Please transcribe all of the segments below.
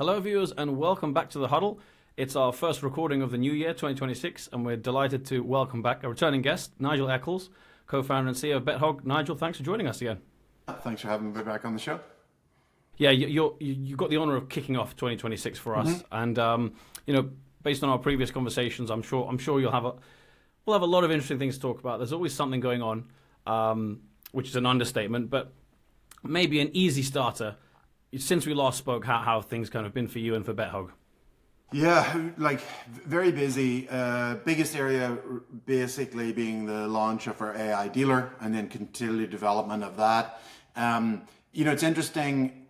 Hello, viewers, and welcome back to the Huddle. It's our first recording of the new year, 2026, and we're delighted to welcome back a returning guest, Nigel Eccles, co-founder and CEO of BetHog. Nigel, thanks for joining us again. Thanks for having me back on the show. Yeah, you got the honor of kicking off 2026 for us, and based on our previous conversations, I'm sure we'll have a lot of interesting things to talk about. There's always something going on, which is an understatement, but maybe an easy starter. Since we last spoke, how things kind of been for you and for BetHog? Yeah, like very busy. Biggest area basically being the launch of our AI dealer and then continued development of that. It's interesting.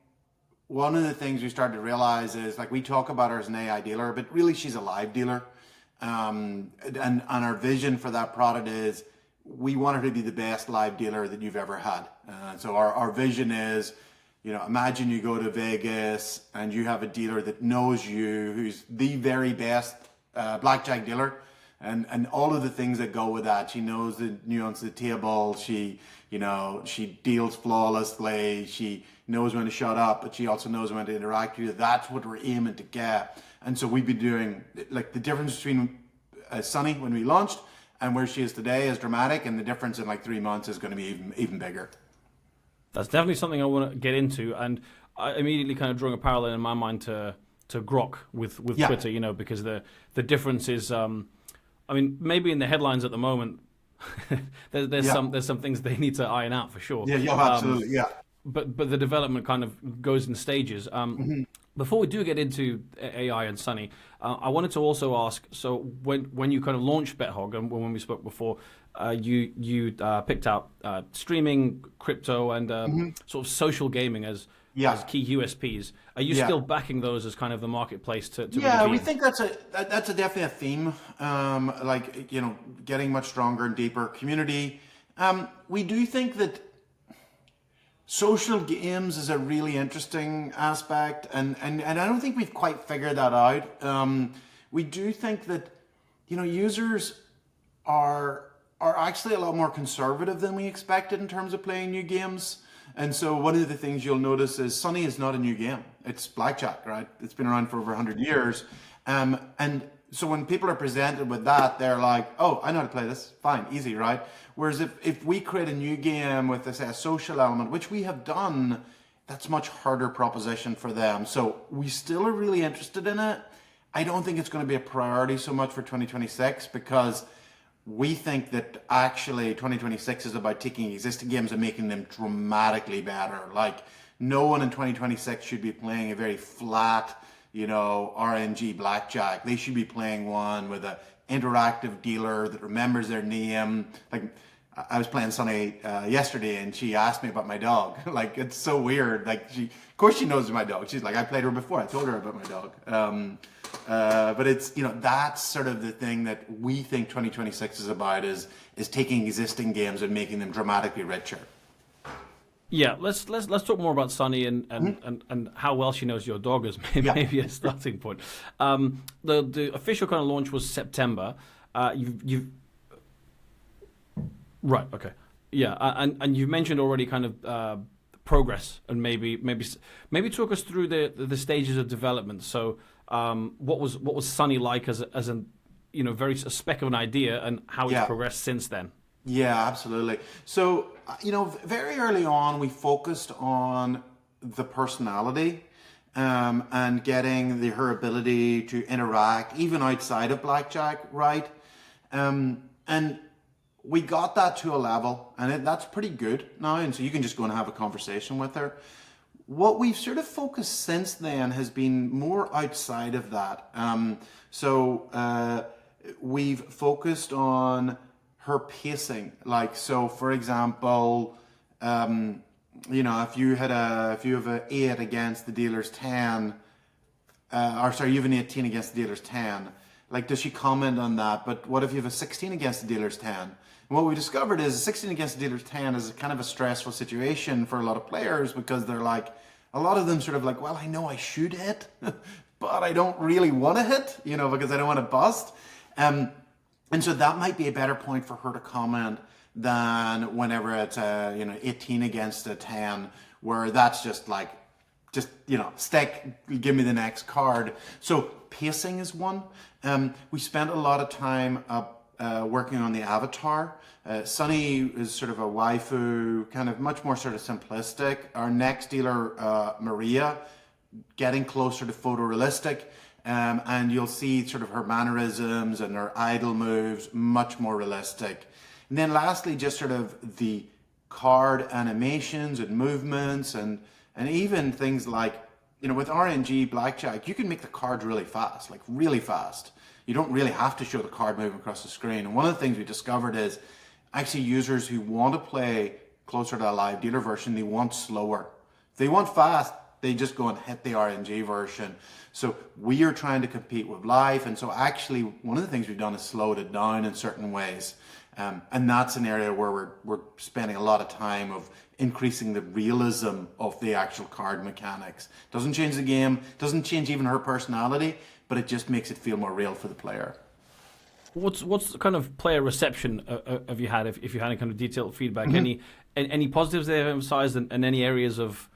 One of the things we started to realize is like we talk about her as an AI dealer, but really she's a live dealer. And our vision for that product is we want her to be the best live dealer that you've ever had. So our vision is, imagine you go to Vegas and you have a dealer that knows you, who's the very best blackjack dealer, and all of the things that go with that. She knows the nuance of the table. She deals flawlessly. She knows when to shut up, but she also knows when to interact with you. That's what we're aiming to get. And so we've been doing, like, the difference between Sunny when we launched and where she is today is dramatic, and the difference in like 3 months is going to be even bigger. That's definitely something I want to get into, and I immediately kind of drawing a parallel in my mind to Grok with Twitter, because the difference is, maybe in the headlines at the moment, there's some things they need to iron out for sure. Yeah, absolutely, yeah. But the development kind of goes in stages. Before we do get into AI and Sunny, I wanted to also ask, so when you kind of launched BetHog, and when we spoke before, you picked out streaming, crypto, and sort of social gaming as key USPs. Are you still backing those as kind of the marketplace to we think that's definitely a theme, getting much stronger and deeper community. We do think that social games is a really interesting aspect, and I don't think we've quite figured that out. We do think that users are actually a lot more conservative than we expected in terms of playing new games. And so one of the things you'll notice is Sunny is not a new game. It's blackjack, right? It's been around for over 100 years. And so when people are presented with that, they're like, oh, I know how to play this. Fine, easy, right? Whereas if we create a new game with a social element, which we have done, that's a much harder proposition for them. So we still are really interested in it. I don't think it's going to be a priority so much for 2026, because we think that actually 2026 is about taking existing games and making them dramatically better. Like, no one in 2026 should be playing a very flat, RNG blackjack. They should be playing one with an interactive dealer that remembers their name. Like, I was playing Sunny yesterday, and she asked me about my dog. Like, it's so weird. Like, of course she knows my dog. She's like, I played her before. I told her about my dog. But it's, that's sort of the thing that we think 2026 is about, is taking existing games and making them dramatically richer. Yeah, let's talk more about Sunny and how well she knows your dog is maybe a starting point. The official kind of launch was September. Right. Okay. Yeah, and you've mentioned already kind of progress, and maybe talk us through the stages of development. So, what was Sunny like as a very a speck of an idea, and how it's progressed since then? Yeah, absolutely. So, very early on, we focused on the personality and getting her ability to interact even outside of blackjack, right? And we got that to a level, and that's pretty good now. And so you can just go and have a conversation with her. What we've sort of focused since then has been more outside of that. We've focused on her pacing. Like, so for example, if you have an 8 against the dealer's 10, you have an 18 against the dealer's 10. Like, does she comment on that? But what if you have a 16 against the dealer's 10? And what we discovered is a 16 against the dealer's 10 is kind of a stressful situation for a lot of players, because they're like, a lot of them sort of like, well, I know I should hit, but I don't really want to hit, because I don't want to bust. And so that might be a better point for her to comment than whenever it's 18 against a 10, where that's just like just, stick, give me the next card. So pacing is one. We spent a lot of time working on the avatar. Sunny is sort of a waifu, kind of much more sort of simplistic. Our next dealer, Maria, getting closer to photorealistic. And you'll see sort of her mannerisms and her idle moves much more realistic. And then lastly, just sort of the card animations and movements and even things like, with RNG blackjack, you can make the cards really fast, like really fast. You don't really have to show the card moving across the screen. And one of the things we discovered is actually users who want to play closer to a live dealer version, they want slower. If they want fast, they just go and hit the RNG version. So we are trying to compete with live. And so actually one of the things we've done is slowed it down in certain ways. And that's an area where we're spending a lot of time of increasing the realism of the actual card mechanics. Doesn't change the game, doesn't change even her personality, but it just makes it feel more real for the player. What's the kind of player reception have you had, if you had any kind of detailed feedback? Mm-hmm. Any positives they have emphasized and any areas of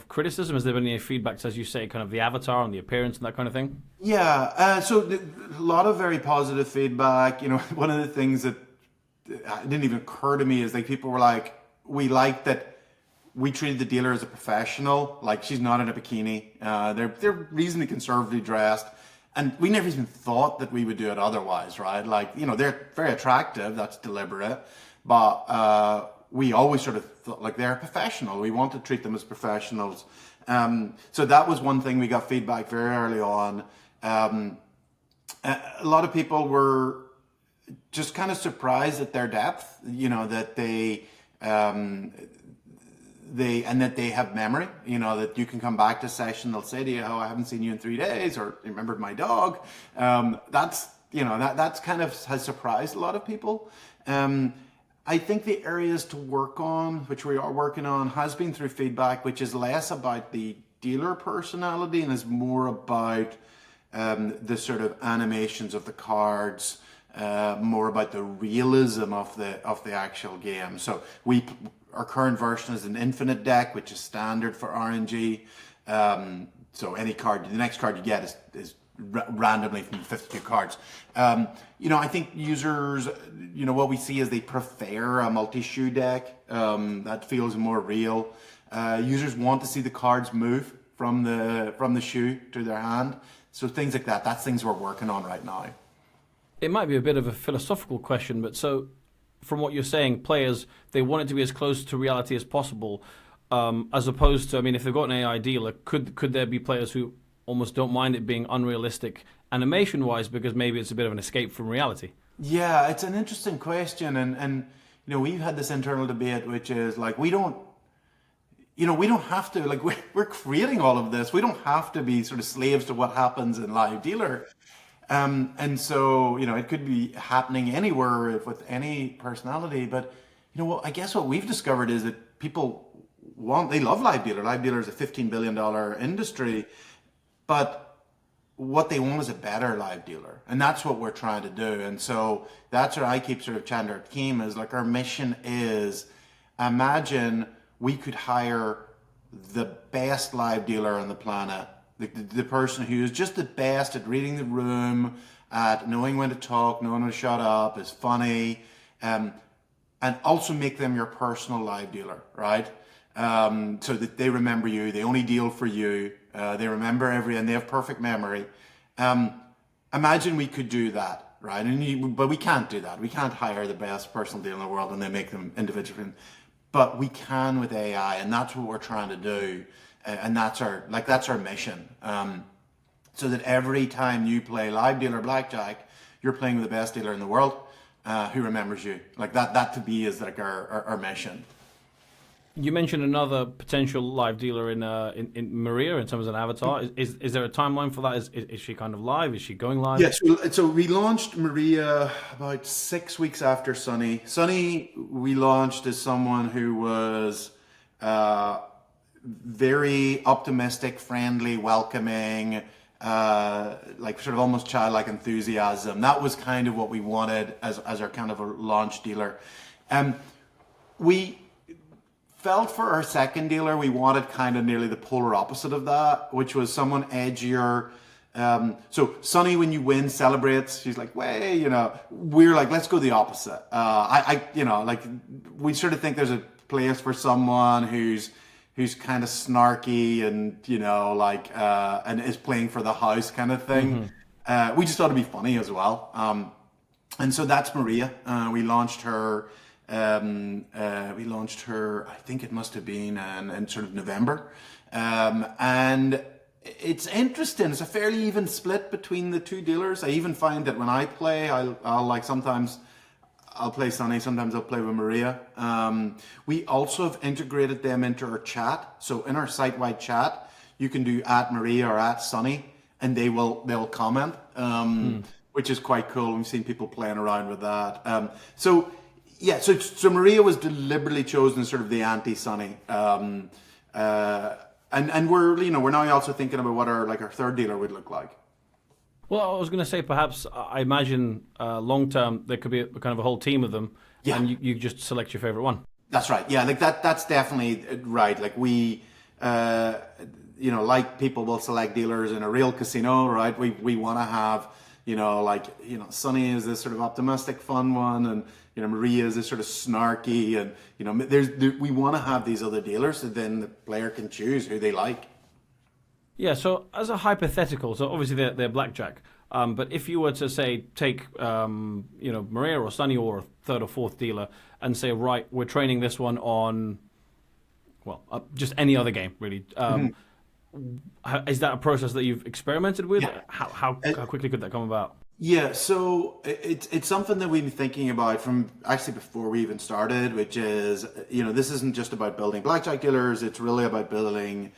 criticism? Has there been any feedbacks, as you say, kind of the avatar and the appearance and that kind of thing? Yeah, a lot of very positive feedback. One of the things that didn't even occur to me is like people were like, we like that we treated the dealer as a professional, like she's not in a bikini. They're reasonably conservatively dressed. And we never even thought that we would do it otherwise, right? Like, they're very attractive, that's deliberate. But we always sort of thought like they're a professional. We want to treat them as professionals. So that was one thing we got feedback very early on. A lot of people were just kind of surprised at their depth, that they that they have memory, that you can come back to a session, they'll say to you, oh, I haven't seen you in 3 days, or remembered my dog. That's kind of has surprised a lot of people. I think the areas to work on, which we are working on, has been through feedback, which is less about the dealer personality and is more about the sort of animations of the cards, more about the realism of the actual game. So our current version is an infinite deck, which is standard for RNG. So any card, the next card you get is randomly from 52 cards. I think users, what we see is they prefer a multi-shoe deck. That feels more real. Users want to see the cards move from the shoe to their hand. So things like that, that's things we're working on right now. It might be a bit of a philosophical question, but so from what you're saying, players, they want it to be as close to reality as possible, as opposed to, if they've got an AI dealer, could there be players who almost don't mind it being unrealistic animation-wise because maybe it's a bit of an escape from reality? Yeah, it's an interesting question, and we've had this internal debate, which is like we don't have to, like we're creating all of this. We don't have to be sort of slaves to what happens in live dealer. And so, it could be happening anywhere with any personality, but I guess what we've discovered is that people they love live dealer. Live dealer is a $15 billion industry, but what they want is a better live dealer. And that's what we're trying to do. And so that's where I keep sort of chatting to our team is like, our mission is, imagine we could hire the best live dealer on the planet, the person who is just the best at reading the room, at knowing when to talk, knowing when to shut up, is funny, and also make them your personal live dealer, right? So that they remember you, they only deal for you, they remember and they have perfect memory. Imagine we could do that, right? But we can't do that. We can't hire the best personal dealer in the world and then make them individual. But we can with AI, and that's what we're trying to do. And that's our mission. So that every time you play live dealer blackjack, you're playing with the best dealer in the world who remembers you. Like that to be is like our mission. You mentioned another potential live dealer in Maria in terms of an avatar. Is there a timeline for that? Is she kind of live? Is she going live? Yes. So we launched Maria about 6 weeks after Sunny. Sunny we launched as someone who was very optimistic, friendly, welcoming, like sort of almost childlike enthusiasm. That was kind of what we wanted as our kind of a launch dealer. felt for our second dealer, we wanted kind of nearly the polar opposite of that, which was someone edgier. So Sunny, when you win, celebrates. She's like, "Way," We're like, "Let's go the opposite." We sort of think there's a place for someone who's kind of snarky and and is playing for the house kind of thing. We just thought it'd be funny as well. And so that's Maria. We launched her. I think it must have been in sort of November, and it's interesting. It's a fairly even split between the two dealers. I even find that when I play, I'll like sometimes I'll play Sunny, sometimes I'll play with Maria. We also have integrated them into our chat. So in our site-wide chat, you can do @Maria or @Sunny, and they'll comment, which is quite cool. We've seen people playing around with that. So Maria was deliberately chosen as sort of the anti-Sunny. And we're now also thinking about what our third dealer would look like. Well, I was going to say perhaps I imagine long term there could be kind of a whole team of them, and you just select your favorite one. That's right. Yeah, that's definitely right. Like we, like people will select dealers in a real casino, right? We want to have, Sunny is this sort of optimistic, fun one, and Maria is this sort of snarky, and we want to have these other dealers, so then the player can choose who they like. Yeah. So as a hypothetical, so obviously they're blackjack, but if you were to say take Maria or Sunny or a third or fourth dealer and say, right, we're training this one on, just any other game really. Is that a process that you've experimented with? Yeah. How quickly could that come about? Yeah, so it's something that we've been thinking about from actually before we even started, which is, this isn't just about building blackjack dealers, it's really about building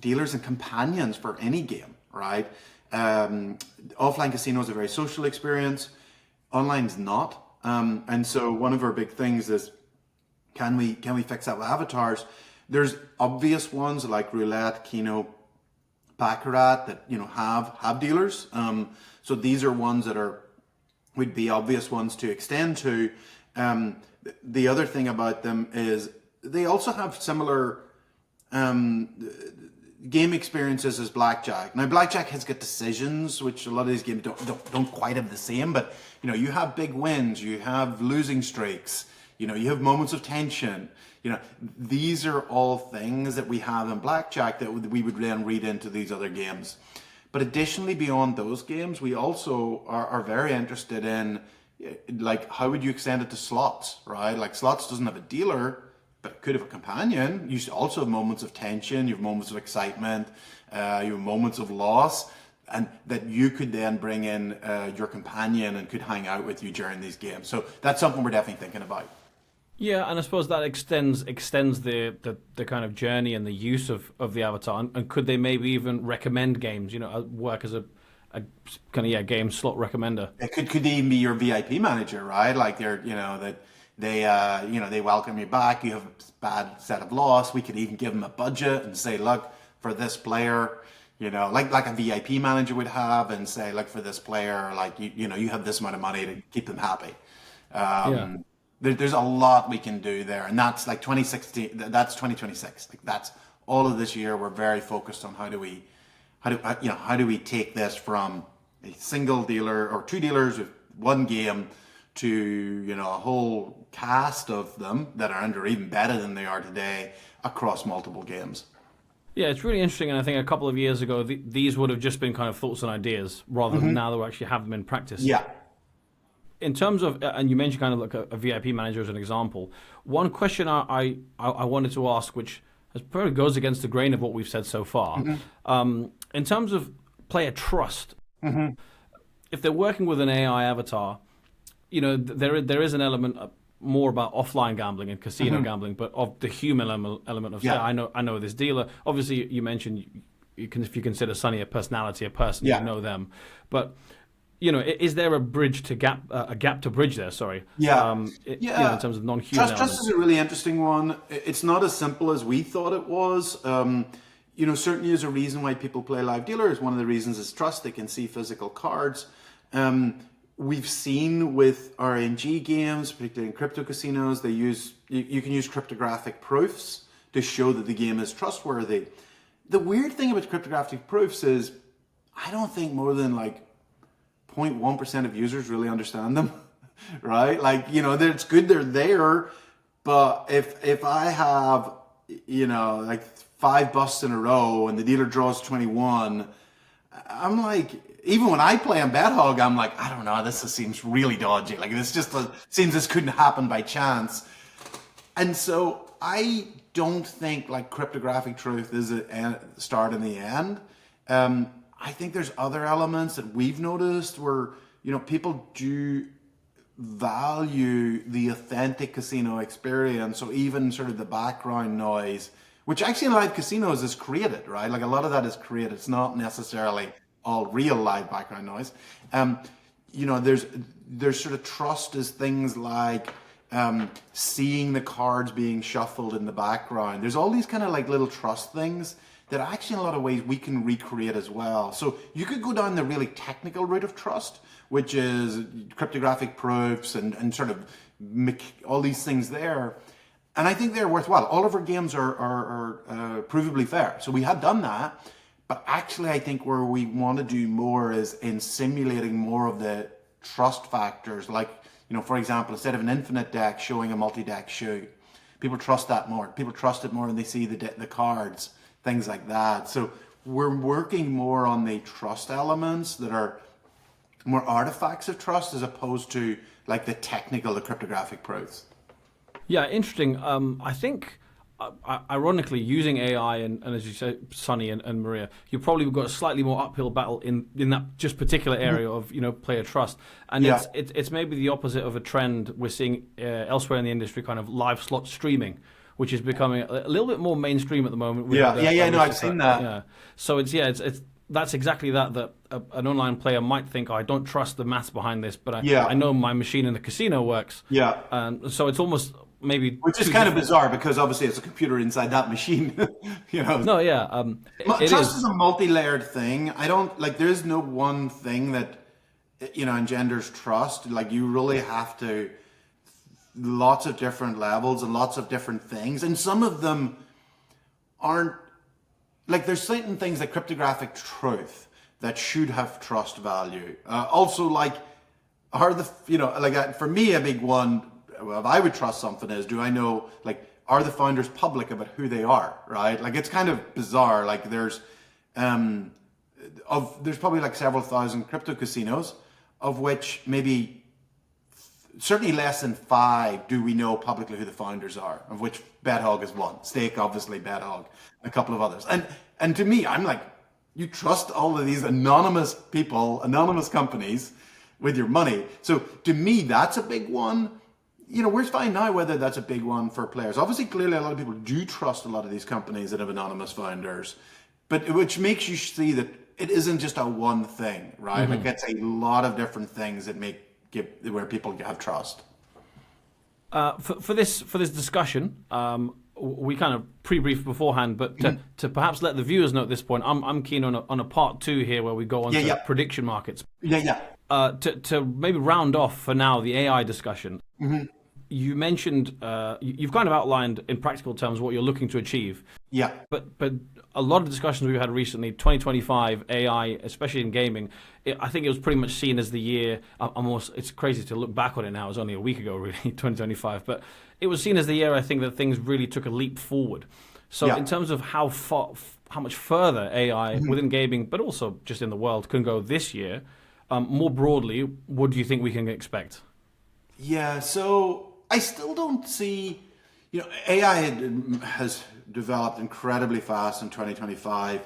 dealers and companions for any game, right? Offline casino is a very social experience, online's not. And so one of our big things is, can we fix that with avatars? There's obvious ones like roulette, keno, baccarat that have dealers. So these are ones that would be obvious ones to extend to. The other thing about them is they also have similar game experiences as blackjack. Now blackjack has got decisions, which a lot of these games don't quite have the same. But you have big wins, you have losing streaks, you have moments of tension. These are all things that we have in blackjack that we would then read into these other games. But additionally, beyond those games, we also are very interested in how would you extend it to slots, right? Like slots doesn't have a dealer, but it could have a companion. You also have moments of tension, you have moments of excitement, you have moments of loss, and that you could then bring in your companion and could hang out with you during these games. So that's something we're definitely thinking about. Yeah, and I suppose that extends the kind of journey and the use of the avatar. And could they maybe even recommend games? Work as a kind of game slot recommender. It could even be your VIP manager, right? Like they welcome you back. You have a bad set of loss. We could even give them a budget and say, look, for this player, like a VIP manager would have, and say, look, for this player, you have this amount of money to keep them happy. There's a lot we can do there, and that's 2016. That's 2026. That's all of this year. We're very focused on how do we take this from a single dealer or two dealers with one game to a whole cast of them that are even better than they are today across multiple games. Yeah, it's really interesting, and I think a couple of years ago these would have just been kind of thoughts and ideas rather than now that we actually have them in practice. Yeah. In terms of, and you mentioned kind of like a VIP manager as an example, one question I wanted to ask, which probably goes against the grain of what we've said so far, in terms of player trust, if they're working with an AI avatar, there is an element more about offline gambling and casino gambling, but of the human element of, I know this dealer. Obviously, you mentioned if you consider Sunny a personality, a person, you know them, but is there a gap to bridge there? Sorry. In terms of non-human trust is a really interesting one. It's not as simple as we thought it was. Certainly there's a reason why people play live dealers. One of the reasons is trust. They can see physical cards. we've seen with RNG games, particularly in crypto casinos, you can use cryptographic proofs to show that the game is trustworthy. The weird thing about cryptographic proofs is I don't think more than like 0.1% of users really understand them, right? Like, it's good they're there, but if I have, like 5 busts in a row and the dealer draws 21, I'm like, even when I play on BetHog, I'm like, I don't know, this seems really dodgy. Like, this just seems this couldn't happen by chance. And so I don't think like cryptographic truth is a start and the end. I think there's other elements that we've noticed where, people do value the authentic casino experience. So even sort of the background noise, which actually in live casinos is created, right? Like a lot of that is created. It's not necessarily all real live background noise. There's sort of trust as things like seeing the cards being shuffled in the background. There's all these kind of like little trust things that actually in a lot of ways we can recreate as well. So you could go down the really technical route of trust, which is cryptographic proofs and sort of all these things there. And I think they're worthwhile. All of our games are provably fair. So we have done that. But actually, I think where we want to do more is in simulating more of the trust factors. Like, for example, instead of an infinite deck showing a multi-deck shoe, people trust that more. People trust it more when they see the cards, things like that. So we're working more on the trust elements that are more artifacts of trust as opposed to like the technical, the cryptographic proofs. Yeah, interesting. I think, ironically, using AI and as you say, Sonny and Maria, you probably got a slightly more uphill battle in that just particular area of player trust, and it's maybe the opposite of a trend we're seeing elsewhere in the industry, kind of live slot streaming, which is becoming a little bit more mainstream at the moment. No, I've seen that. Yeah, so it's that's exactly that an online player might think, I don't trust the maths behind this, but I know my machine in the casino works. Yeah. So it's almost maybe... Which is kind of bizarre because obviously it's a computer inside that machine. No, yeah. Trust is a multi-layered thing. I don't, there's no one thing that, engenders trust. Like you really have to, lots of different levels and lots of different things. And some of them aren't, there's certain things like cryptographic truth that should have trust value. Also, for me, a big one, if I would trust something is, do I know, are the founders public about who they are, right? It's kind of bizarre. There's probably several thousand crypto casinos, of which maybe certainly less than 5 do we know publicly who the founders are, of which BetHog is one. Stake, obviously, BetHog, a couple of others. And to me, I'm like, you trust all of these anonymous people, anonymous companies with your money. So to me, that's a big one. We're fine now whether that's a big one for players. Obviously, clearly, a lot of people do trust a lot of these companies that have anonymous founders, but which makes you see that it isn't just a one thing, right? Mm-hmm. It's a lot of different things that where people have trust. For this discussion, we kind of pre-briefed beforehand, but to perhaps let the viewers know at this point, I'm keen on a part 2 here where we go on to prediction markets. To maybe round off for now the AI discussion. Mm-hmm. You mentioned you've kind of outlined in practical terms what you're looking to achieve. Yeah. But a lot of discussions we've had recently, 2025 AI, especially in gaming, I think it was pretty much seen as the year. It's crazy to look back on it now. It was only a week ago, really, 2025. But it was seen as the year, I think, that things really took a leap forward. So in terms of how much further AI within gaming, but also just in the world, can go this year, more broadly, what do you think we can expect? Yeah, so I still don't see, AI has developed incredibly fast in 2025,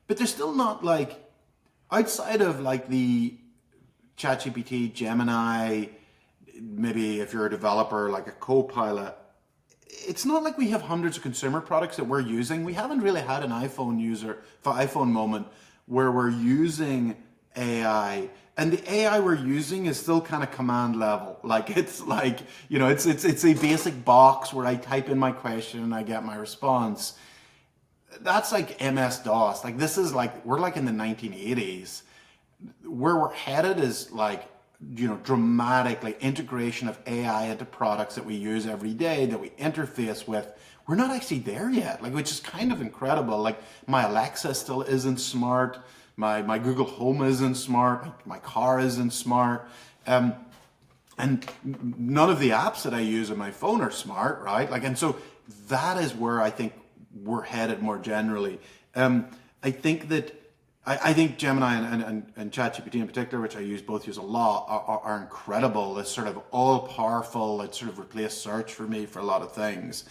but there's still not outside of the ChatGPT, Gemini, maybe if you're a developer, a Copilot, it's not like we have hundreds of consumer products that we're using. We haven't really had an iPhone moment where we're using AI. And the AI we're using is still kind of command level. It's a basic box where I type in my question and I get my response. That's like MS-DOS. This is we're in the 1980s. Where we're headed is dramatically integration of AI into products that we use every day, that we interface with. We're not actually there yet, like, which is kind of incredible. Like, my Alexa still isn't smart. My Google Home isn't smart. My car isn't smart. And none of the apps that I use on my phone are smart, right? Like, and so that is where I think we're headed more generally. I think Gemini and ChatGPT in particular, which I both use a lot, are incredible. It's sort of all powerful. It sort of replaced search for me for a lot of things.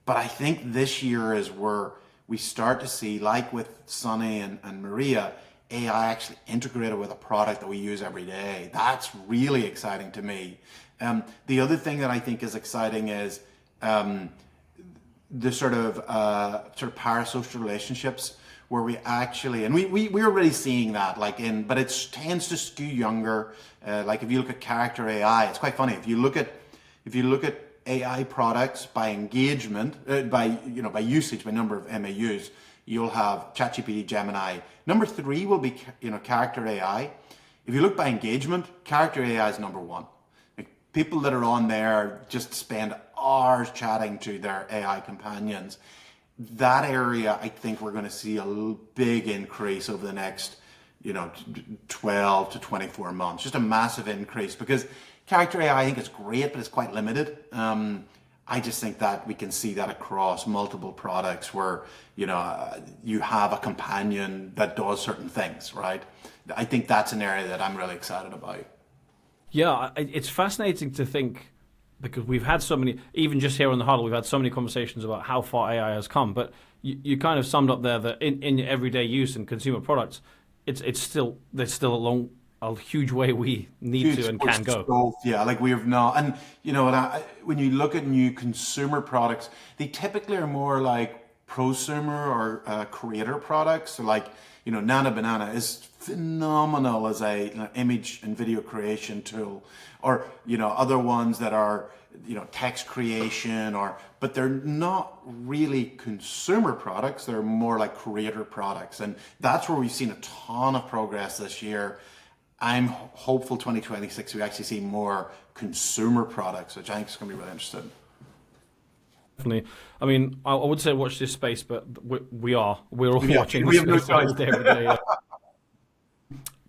But I think this year is where we start to see, like with Sunny and Maria, AI actually integrated with a product that we use every day. That's really exciting to me. The other thing that I think is exciting is the sort of parasocial relationships, where we actually, and we're already seeing that, but it tends to skew younger. Like, if you look at character AI, it's quite funny. If you look at AI products by engagement, by usage, by number of MAUs, you'll have ChatGPT, Gemini. Number 3 will be character AI. If you look by engagement, character AI is number 1. Like, people that are on there just spend hours chatting to their AI companions. That area, I think we're going to see a big increase over the next 12 to 24 months. Just a massive increase, because character AI, I think, is great, but it's quite limited. I just think that we can see that across multiple products where, you have a companion that does certain things, right? I think that's an area that I'm really excited about. Yeah, it's fascinating to think, because we've had so many, even just here on the Huddle, we've had so many conversations about how far AI has come. But you kind of summed up there that in your everyday use and consumer products, there's still a huge way we need to and can go. Growth, yeah, like we have not. And when you look at new consumer products, they typically are more like prosumer or creator products. So, like, Nana Banana is phenomenal as a image and video creation tool, or other ones that are text creation, but they're not really consumer products. They're more like creator products, and that's where we've seen a ton of progress this year. I'm hopeful 2026 we actually see more consumer products, which I think is going to be really interesting. Definitely. I mean, I would say watch this space, but we're all watching we this have no space every day. Yeah.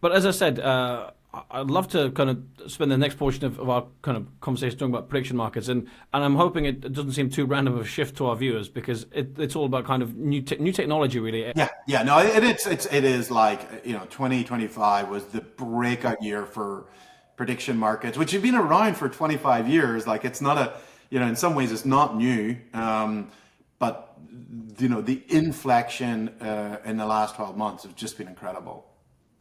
But as I said, I'd love to kind of spend the next portion of our kind of conversation talking about prediction markets, and I'm hoping it doesn't seem too random of a shift to our viewers, because it's all about kind of new technology, really. Yeah, no, it is like 2025 was the breakout year for prediction markets, which have been around for 25 years. Like, it's not in some ways it's not new, but the inflection in the last 12 months has just been incredible.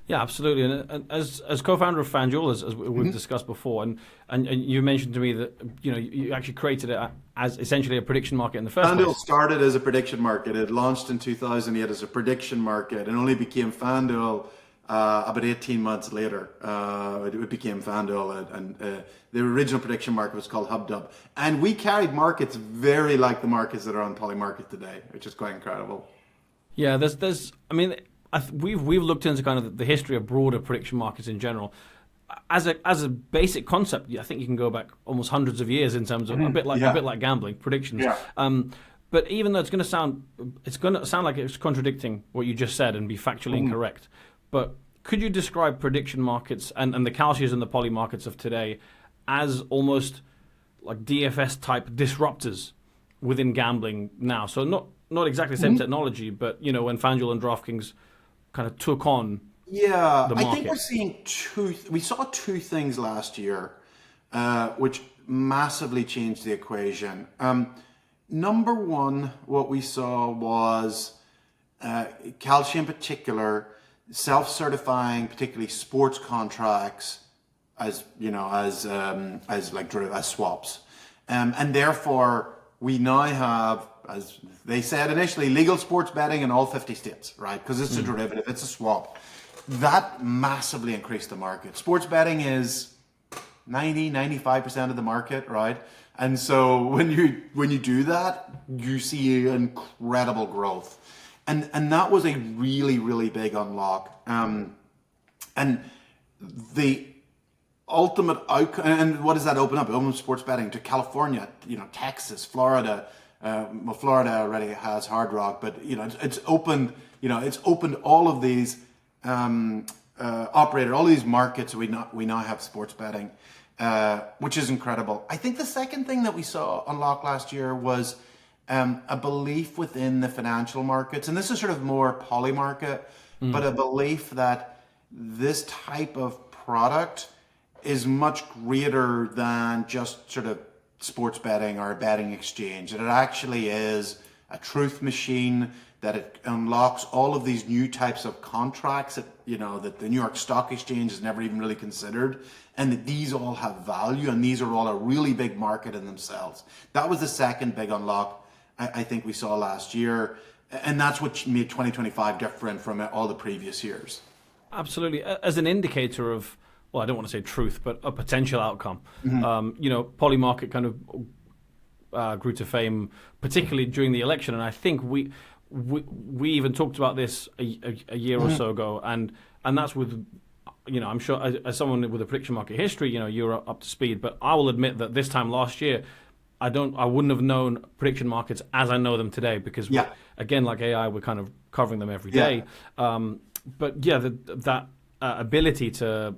Yeah, absolutely. And as co-founder of FanDuel, as we've discussed before, and you mentioned to me that you actually created it as essentially a prediction market in the first place. FanDuel started as a prediction market. It launched in 2008 as a prediction market, and only became FanDuel about 18 months later. It became FanDuel, and the original prediction market was called Huddle. And we carried markets very like the markets that are on Polymarket today, which is quite incredible. Yeah, we've looked into kind of the history of broader prediction markets in general. As a basic concept, I think you can go back almost hundreds of years in terms of a bit like gambling predictions. Yeah. But even though it's going to sound like it's contradicting what you just said and be factually incorrect, but could you describe prediction markets and the Kalshis and the Poly markets of today as almost like DFS type disruptors within gambling now? So not exactly the same technology, but when FanDuel and DraftKings kind of took on the market. I think we're seeing we saw two things last year which massively changed the equation. Number one, what we saw was Kalshi in particular self-certifying, particularly sports contracts as swaps, and therefore we now have, as they said initially, legal sports betting in all 50 states, right? Because it's a derivative, it's a swap. That massively increased the market. Sports betting is 95% of the market, right? And so when you do that, you see incredible growth. And that was a really, really big unlock. And ultimate outcome. And what does that open up? It opens sports betting to California, Texas, Florida. Well, Florida already has Hard Rock, but it's opened. It's opened all of these operated all of these markets. We now have sports betting, which is incredible. I think the second thing that we saw unlock last year was a belief within the financial markets, and this is sort of more poly market, but a belief that this type of product is much greater than just sort of sports betting or a betting exchange. That it actually is a truth machine, that it unlocks all of these new types of contracts that that the New York Stock Exchange has never even really considered, and that these all have value, and these are all a really big market in themselves. That was the second big unlock I think we saw last year, and that's what made 2025 different from all the previous years. Absolutely. As an indicator of, well, I don't want to say truth, but a potential outcome. Poly market kind of grew to fame, particularly during the election, and I think we even talked about this a year or so ago, and that's with, I'm sure as someone with a prediction market history, you're up to speed, but I will admit that this time last year, I wouldn't have known prediction markets as I know them today, because again, like AI, we're kind of covering them every day. But yeah, that ability to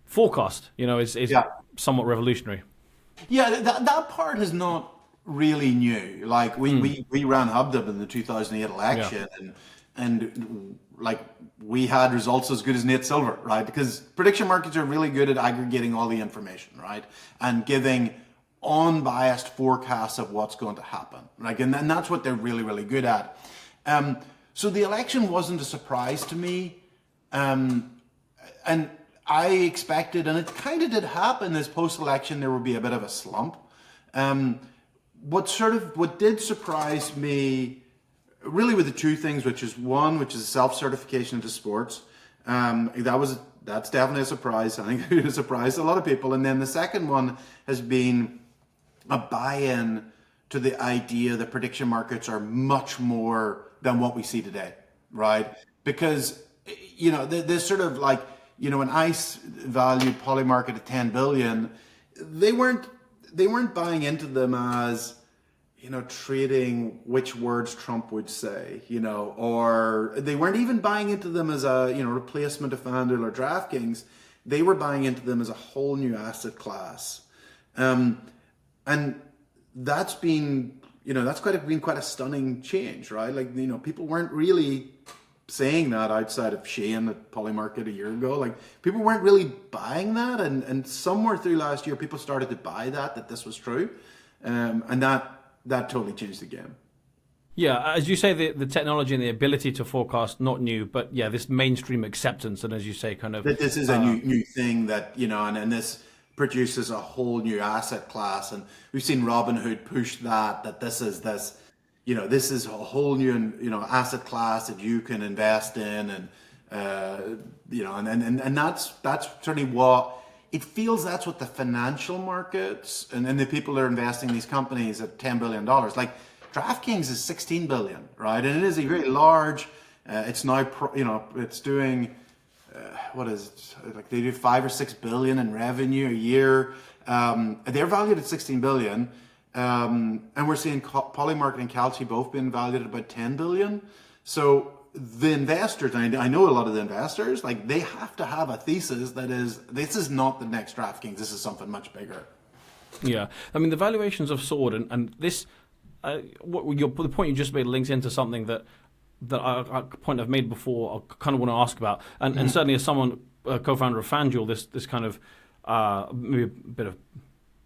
forecast, is somewhat revolutionary. Yeah, that part is not really new. Like we ran Huddle in the 2008 election, and like we had results as good as Nate Silver, right? Because prediction markets are really good at aggregating all the information, right, and giving unbiased forecasts of what's going to happen. Like, and that's what they're really, really good at. So the election wasn't a surprise to me, and I expected, and it kind of did happen, this post-election there would be a bit of a slump. What did surprise me really were the two things, which is self-certification into sports. That's definitely a surprise. I think it surprised a lot of people. And then the second one has been a buy-in to the idea that prediction markets are much more than what we see today, right? Because this sort of like, when ICE valued poly market at 10 billion, they weren't buying into them as trading which words Trump would say, or they weren't even buying into them as a replacement of FanDuel or DraftKings. They were buying into them as a whole new asset class, and that's been been quite a stunning change, right? Like people weren't really saying that outside of Shane at Polymarket a year ago. Like people weren't really buying that, and somewhere through last year people started to buy that this was true, and that totally changed the game. Yeah, as you say, the technology and the ability to forecast, not new, but yeah, this mainstream acceptance, and as you say, kind of that this is a new thing that and this produces a whole new asset class, and we've seen Robinhood push that this is a whole new asset class that you can invest in, and that's certainly what it feels. That's what the financial markets and the people that are investing in these companies at $10 billion, like DraftKings is 16 billion, right? And it is a very large. It's now it's doing what is it? Like they do 5 or 6 billion in revenue a year. They're valued at 16 billion. And we're seeing Polymarket and Kalshi both being valued at about 10 billion. So the investors, and I know a lot of the investors, like they have to have a thesis that is, this is not the next DraftKings, this is something much bigger. Yeah, I mean the valuations of Sword and this, the point you just made links into something that a point I've made before. I kind of want to ask about, and certainly as someone co-founder of FanDuel, this kind of maybe a bit of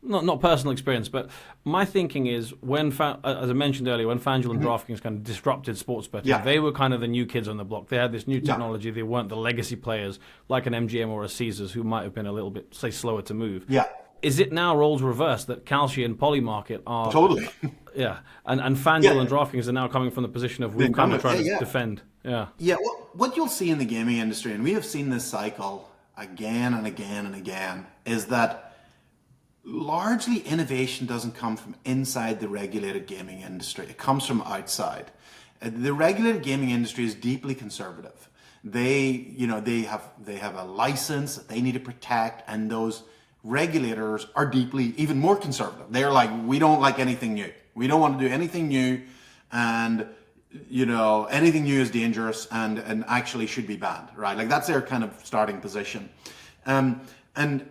not personal experience, but my thinking is as I mentioned earlier, when FanDuel and DraftKings kind of disrupted sports betting, they were kind of the new kids on the block. They had this new technology. They weren't the legacy players like an MGM or a Caesars who might have been a little bit, say, slower to move. Yeah. Is it now roles reversed that Kalshi and Polymarket are totally? Yeah, and FanDuel and DraftKings are now coming from the position of we've kind of tried to defend. Yeah. Yeah. What you'll see in the gaming industry, and we have seen this cycle again and again and again, is that largely innovation doesn't come from inside the regulated gaming industry. It comes from outside. The regulated gaming industry is deeply conservative. they have a license that they need to protect, and those regulators are deeply even more conservative. They're like, we don't like anything new. We don't want to do anything new, and anything new is dangerous and actually should be banned, right? Like that's their kind of starting position. And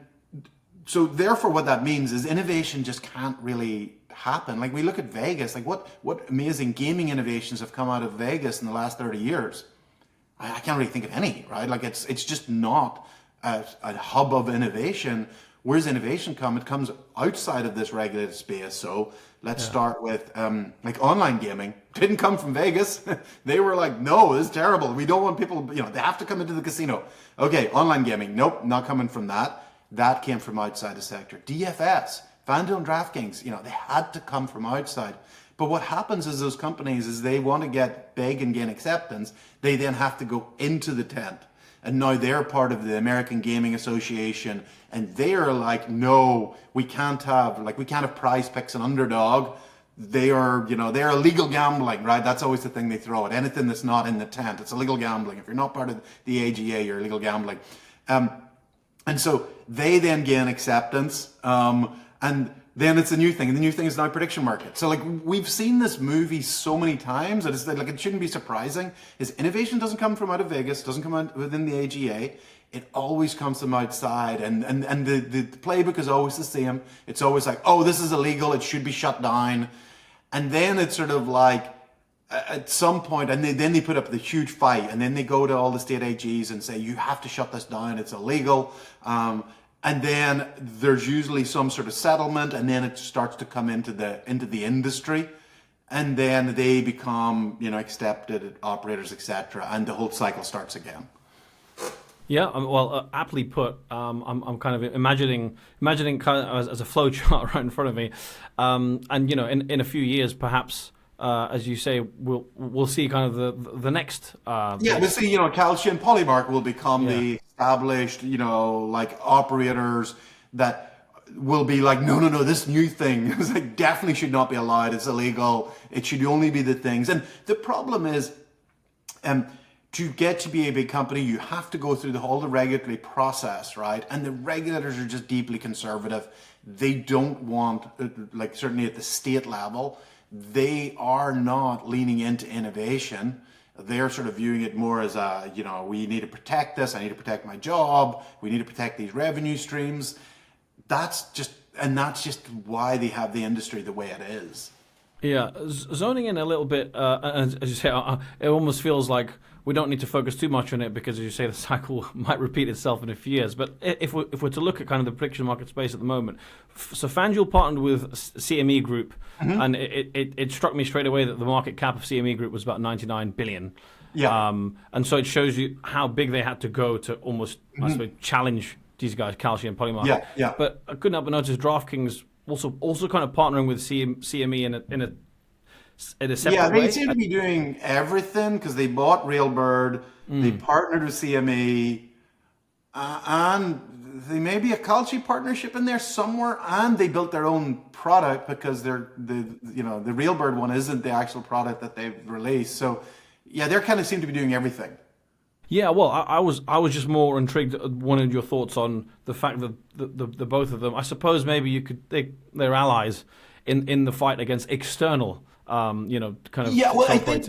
so therefore what that means is innovation just can't really happen. Like we look at Vegas, like what amazing gaming innovations have come out of Vegas in the last 30 years? I can't really think of any, right? Like it's just not a hub of innovation. Where's innovation come? It comes outside of this regulated space. So let's start with like online gaming. Didn't come from Vegas. They were like, no, this is terrible. We don't want people, they have to come into the casino. Okay, online gaming. Nope, not coming from that. That came from outside the sector. DFS, FanDuel and DraftKings, they had to come from outside. But what happens is those companies, is they want to get big and gain acceptance. They then have to go into the tent. And now they're part of the American Gaming Association. And they're like, no, we can't have Prize Picks and Underdog. They are, they're illegal gambling, right? That's always the thing they throw at anything that's not in the tent. It's illegal gambling. If you're not part of the AGA, you're illegal gambling. And so they then gain acceptance, and then it's a new thing. And the new thing is now prediction market. So like we've seen this movie so many times that it's like it shouldn't be surprising. Is innovation doesn't come from out of Vegas, doesn't come out within the AGA. It always comes from outside, and the playbook is always the same. It's always like, oh, this is illegal, it should be shut down. And then it's sort of like at some point, and then they put up the huge fight, and then they go to all the state AGs and say, you have to shut this down, it's illegal. And then there's usually some sort of settlement, and then it starts to come into the industry, and then they become accepted operators, etc., and the whole cycle starts again. Yeah, well, aptly put. I'm kind of imagining kind of as a flow chart right in front of me, and in a few years, perhaps, as you say, we'll see kind of the next. We'll see. Kalshi and Polymark will become the established, like operators that will be like, no, this new thing is like definitely should not be allowed. It's illegal. It should only be the things. And the problem is, to get to be a big company, you have to go through the regulatory process, right? And the regulators are just deeply conservative. They don't want, like certainly at the state level, they are not leaning into innovation. They're sort of viewing it more as we need to protect this. I need to protect my job. We need to protect these revenue streams. That's just why they have the industry the way it is. Yeah, zoning in a little bit, as you say, it almost feels like we don't need to focus too much on it because, as you say, the cycle might repeat itself in a few years. But if we're to look at kind of the prediction market space at the moment, so FanDuel partnered with CME Group, and it struck me straight away that the market cap of CME Group was about 99 billion. Yeah. And so it shows you how big they had to go to almost, I suppose, challenge these guys, Kalshi and Polymarket. Yeah, yeah. But I couldn't help but notice DraftKings also kind of partnering with CME in a separate way. They seem to be doing everything because they bought Railbird, they partnered with CME, and they may be a Kalshi partnership in there somewhere, and they built their own product because the Railbird one isn't the actual product that they've released. So yeah, they kind of seem to be doing everything. Yeah, well, I was just more intrigued. Wanted your thoughts on the fact that the both of them. I suppose maybe they're allies in the fight against external, kind of. Yeah, well, I think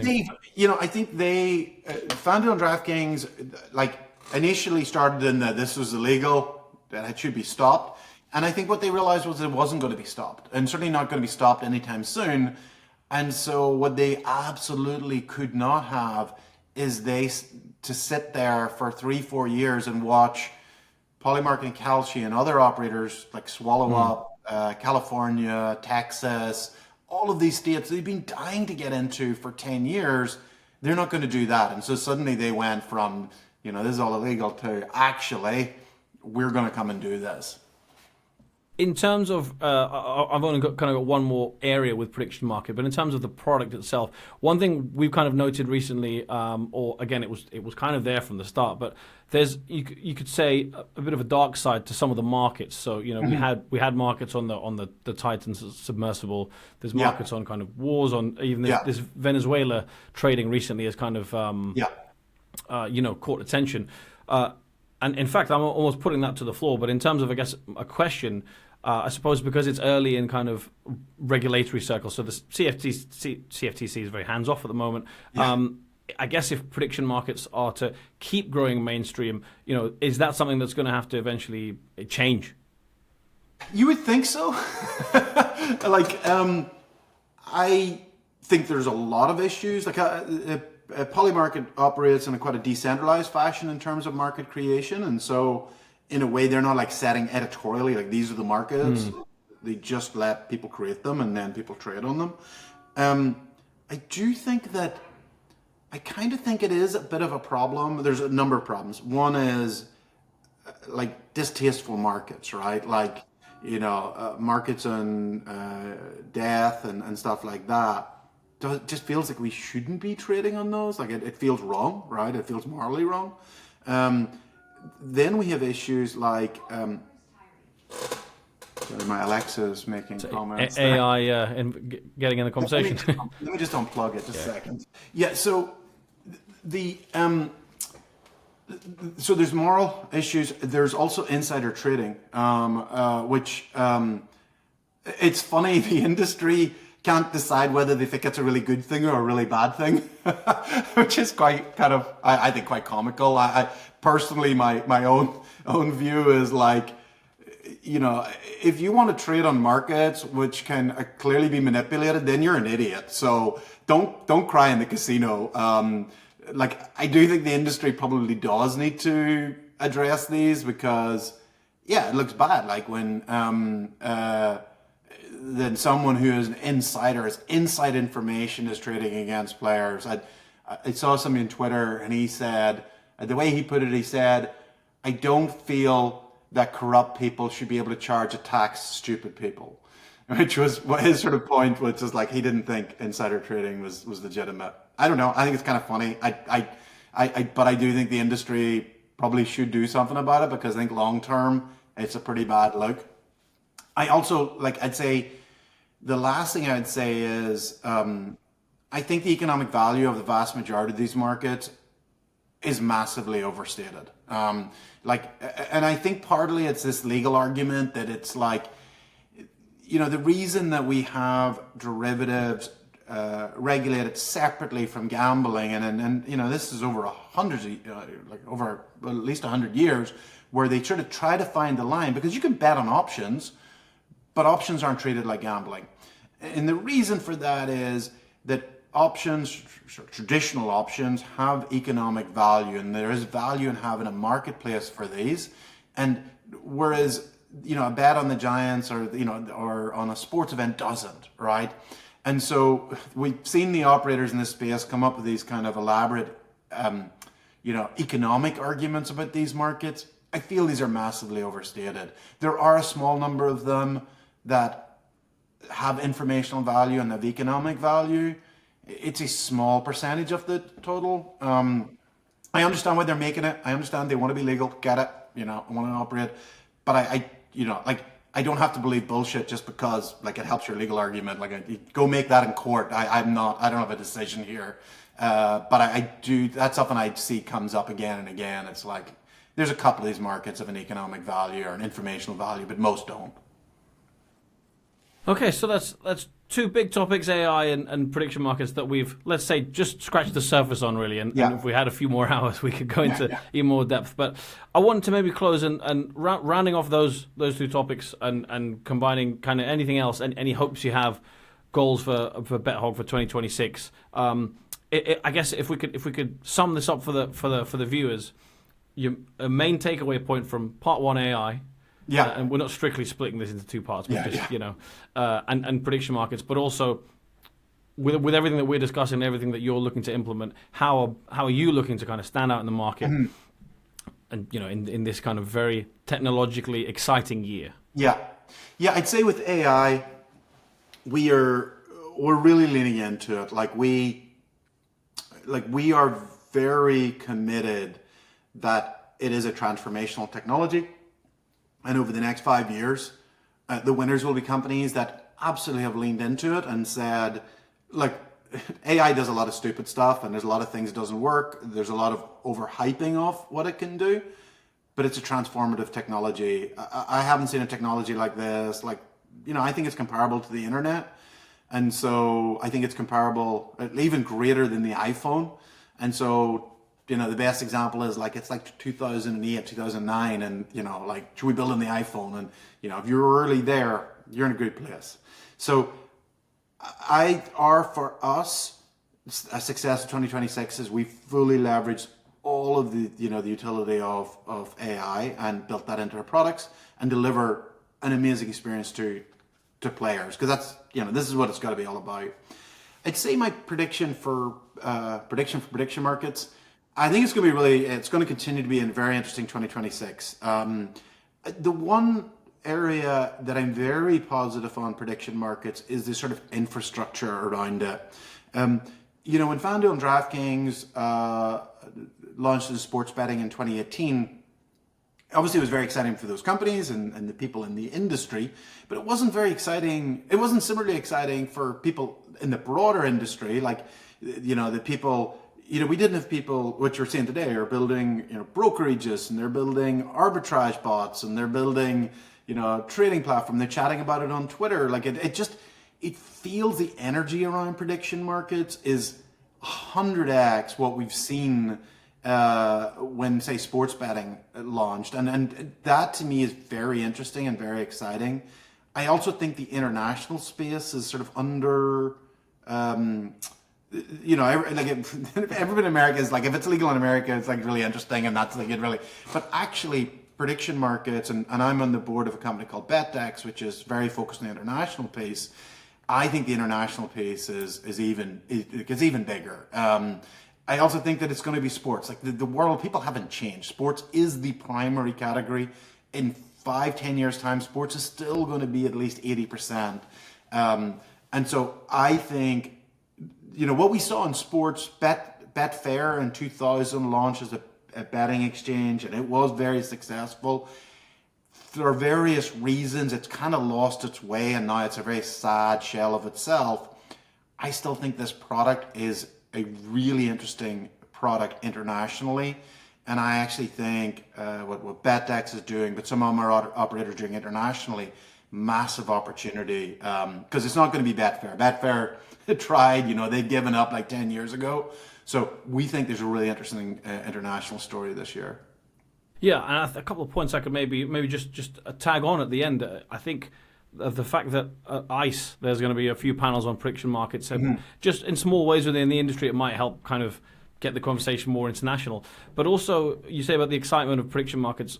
they FanDuel and DraftKings like initially started in that this was illegal, that it should be stopped, and I think what they realized was it wasn't going to be stopped, and certainly not going to be stopped anytime soon. And so what they absolutely could not have is to sit there for 3-4 years and watch Polymarket and Kalshi and other operators like swallow up California, Texas, all of these states they've been dying to get into for 10 years. They're not going to do that. And so suddenly they went from, this is all illegal to actually, we're going to come and do this. In terms of, I've only got one more area with prediction market, but in terms of the product itself, one thing we've kind of noted recently, or again, it was kind of there from the start, but there's you could say a bit of a dark side to some of the markets. So we had markets on the Titan submersible. There's markets on kind of wars on even this Venezuela trading recently is kind of caught attention. And in fact, I'm almost putting that to the floor. But in terms of, I guess, a question, I suppose because it's early in kind of regulatory circles, so the CFTC is very hands off at the moment. Yeah. I guess if prediction markets are to keep growing mainstream, is that something that's going to have to eventually change? You would think so. I think there's a lot of issues. Polymarket operates in quite a decentralized fashion in terms of market creation, and so in a way they're not setting editorially these are the markets. They just let people create them and then people trade on them. I do think that I kind of think it is a bit of a problem. There's a number of problems. One is distasteful markets, right? Markets on death and stuff like that. It just feels like we shouldn't be trading on those. It feels wrong, right? It feels morally wrong. Then we have issues like sorry, my Alexa is making comments. AI getting in the conversation. Let me just unplug it just a second. Yeah, so so there's moral issues. There's also insider trading, which it's funny. The industry can't decide whether they think it's a really good thing or a really bad thing, which is quite kind of, I think, quite comical. I personally, my own view is if you want to trade on markets which can clearly be manipulated, then you're an idiot. So don't cry in the casino. I do think the industry probably does need to address these because, it looks bad. When then someone who is an insider, is inside information, is trading against players. I saw something on Twitter, and he said, the way he put it, he said, I don't feel that corrupt people should be able to charge a tax stupid people, which was what his sort of point, which is he didn't think insider trading was legitimate. I don't know. I think it's kind of funny. But I do think the industry probably should do something about it because I think long term it's a pretty bad look. I also I'd say the last thing I'd say is I think the economic value of the vast majority of these markets is massively overstated. And I think partly it's this legal argument that it's the reason that we have derivatives regulated separately from gambling, and this is over over at least 100 years, where they sort of try to find the line because you can bet on options, but options aren't treated like gambling. And the reason for that is that options, traditional options, have economic value, and there is value in having a marketplace for these. And whereas a bet on the Giants or on a sports event doesn't, right? And so we've seen the operators in this space come up with these kind of elaborate, economic arguments about these markets. I feel these are massively overstated. There are a small number of them that have informational value and have economic value. It's a small percentage of the total. I understand why they're making it. I understand they want to be legal. Get it. I want to operate. But I don't have to believe bullshit just because it helps your legal argument. Go make that in court. I don't have a decision here. But I do. That's something I see comes up again and again. It's there's a couple of these markets of an economic value or an informational value, but most don't. Okay, so that's two big topics, AI and prediction markets, that we've, let's say, just scratched the surface on, really. And if we had a few more hours, we could go into even more depth. But I wanted to maybe close and rounding off those two topics and combining kind of anything else and any hopes you have, goals for BetHog for 2026. I guess if we could sum this up for the viewers, a main takeaway point from part one, AI. Yeah, and we're not strictly splitting this into two parts, but and prediction markets, but also with everything that we're discussing, everything that you're looking to implement. How are you looking to kind of stand out in the market, and in this kind of very technologically exciting year? Yeah, I'd say with AI, we're really leaning into it. We are very committed that it is a transformational technology. And over the next 5 years, the winners will be companies that absolutely have leaned into it and said, look, AI does a lot of stupid stuff, and there's a lot of things that doesn't work. There's a lot of overhyping of what it can do, but it's a transformative technology. I haven't seen a technology like this. Like, I think it's comparable to the internet. And so I think it's comparable, even greater than the iPhone. And so, the best example is it's like 2008, 2009, and, should we build in the iPhone? And, if you're early there, you're in a good place. So for us, a success of 2026 is we fully leveraged all of the, the utility of AI and built that into our products and deliver an amazing experience to players. Because that's, this is what it's got to be all about. I'd say my prediction for prediction markets, I think it's going to continue to be a very interesting 2026. The one area that I'm very positive on prediction markets is the sort of infrastructure around it. When FanDuel and DraftKings launched in sports betting in 2018, obviously it was very exciting for those companies and the people in the industry, but it wasn't very exciting. It wasn't similarly exciting for people in the broader industry, the people. We didn't have people, what you're seeing today, are building, brokerages, and they're building arbitrage bots, and they're building, a trading platform. They're chatting about it on Twitter. It feels the energy around prediction markets is 100x what we've seen when, say, sports betting launched. And that to me is very interesting and very exciting. I also think the international space is sort of under... everybody in America is if it's legal in America, it's really interesting, and that's it really. But actually, prediction markets, and I'm on the board of a company called BetHog, which is very focused on the international piece. I think the international piece is even bigger. I also think that it's going to be sports. The world, people haven't changed. Sports is the primary category. In 5-10 years' time, sports is still going to be at least 80%. And so I think, what we saw in sports, Betfair in 2000 launched as a betting exchange, and it was very successful. For various reasons, it's kind of lost its way, and now it's a very sad shell of itself. I still think this product is a really interesting product internationally, and I actually think what BetX is doing, but some of our operators are doing internationally, massive opportunity, because it's not going to be Betfair. Betfair tried, they'd given up 10 years ago. So we think there's a really interesting international story this year. Yeah, and a couple of points I could maybe just tag on at the end. I think the fact that ICE, there's going to be a few panels on prediction markets, and just in small ways within the industry, it might help kind of get the conversation more international. But also, you say about the excitement of prediction markets.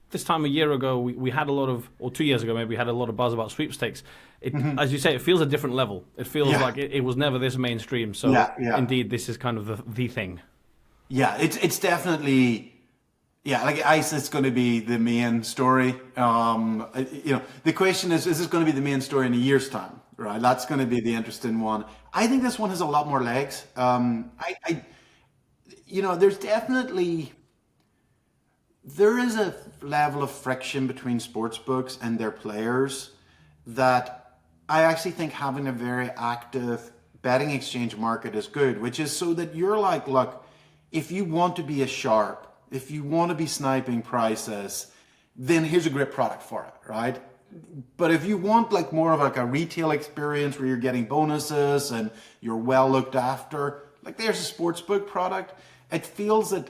This time a year ago, we had a lot of, or 2 years ago maybe, we had a lot of buzz about sweepstakes. As you say, it feels a different level. It feels like it was never this mainstream. So indeed, this is kind of the thing. Yeah, it's definitely, ICE is going to be the main story. The question is this going to be the main story in a year's time, right? That's going to be the interesting one. I think this one has a lot more legs. There's definitely... There is a level of friction between sportsbooks and their players that I actually think having a very active betting exchange market is good, which is so that you're look, if you want to be a sharp, if you want to be sniping prices, then here's a great product for it, right? But if you want more of a retail experience where you're getting bonuses and you're well looked after, there's a sportsbook product. It feels that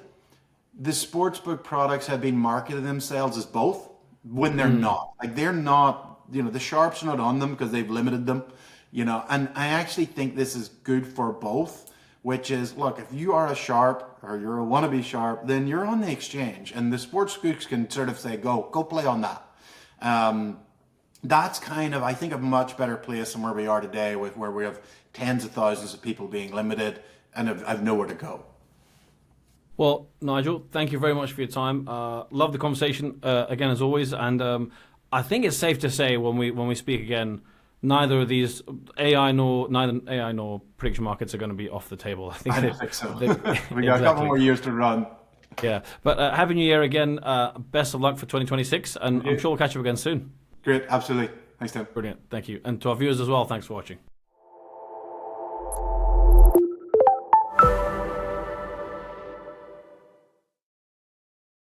the sportsbook products have been marketed themselves as both when they're not. They're not, the sharps are not on them because they've limited them, and I actually think this is good for both, which is, look, if you are a sharp or you're a wannabe sharp, then you're on the exchange, and the sportsbooks can sort of say, go play on that. That's kind of, I think, a much better place than where we are today, where we have tens of thousands of people being limited and have nowhere to go. Well, Nigel, thank you very much for your time. Love the conversation again as always, and I think it's safe to say when we speak again, neither of these AI nor prediction markets are going to be off the table. I don't think so. We got a couple more years to run. Yeah, but Happy New Year again. Best of luck for 2026, and I'm sure we'll catch up again soon. Great, absolutely. Thanks, Tim. Brilliant, thank you, and to our viewers as well. Thanks for watching.